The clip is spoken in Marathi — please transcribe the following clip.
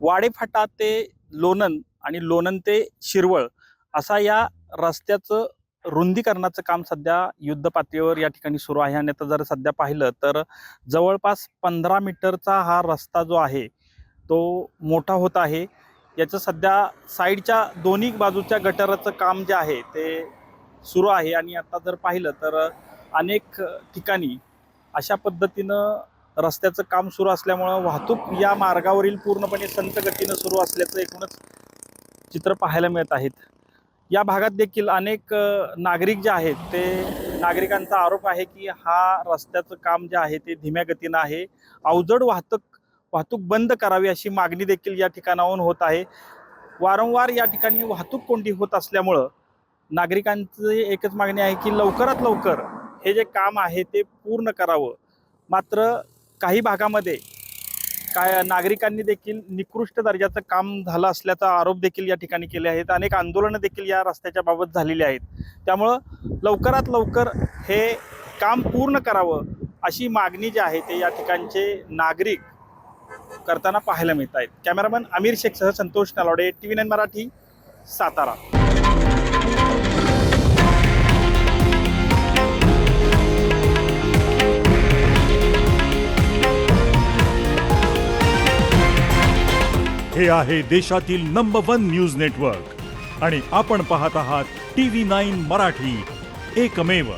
वाडेफाटा ते लोणंद आणि लोणंद ते शिरवळ असा या रस्त्याचं रुंदीकरणाचं काम सध्या युद्ध पातळीवर या ठिकाणी सुरू आहे. आणि आता जर सध्या पाहिलं तर जवळपास 15 मीटरचा हा रस्ता जो आहे तो मोठा होत आहे. याचं सध्या साईडच्या दोन्ही बाजूच्या गटाराचं काम जे आहे ते सुरू आहे. आणि आता जर पाहिलं तर अनेक ठिकाणी अशा पद्धतीनं रस्त्याचं काम सुरू असल्यामुळं वाहतूक या मार्गावरील पूर्णपणे संथ गतीनं सुरू असल्याचं एकूणच चित्र पाहायला मिळत आहेत. या भागात देखील अनेक नागरिक जे आहेत ते नागरिकांचा आरोप आहे की हा रस्त्याचं काम जे आहे ते धीम्या गतीनं आहे. अवजड वाहतूक बंद करावी अशी मागणी देखील या ठिकाणाहून होत आहे. वारंवार या ठिकाणी वाहतूक कोंडी होत असल्यामुळं नागरिकांची एकच मागणी आहे की लवकरात लवकर हे जे काम आहे ते पूर्ण करावं. मात्र काही भागामध्ये नागरिकांनी देखील निकृष्ट दर्जाचं काम झालं असल्याचा आरोप देखील या ठिकाणी केले आहेत. अनेक आंदोलनं देखील या रस्त्याच्या बाबत झालेली आहेत. त्यामुळं लवकरात लवकर हे काम पूर्ण करावं अशी मागणी जी आहे ते या ठिकाणचे नागरिक करताना पाहायला मिळत आहेत. कॅमेरामन आमिर शेखसह संतोष नलावडे, TV9 मराठी, सातारा. हे आहे देशातील नंबर 1 न्यूज नेटवर्क आणि आपण पाहत आहात TV9 मराठी, एकमेव.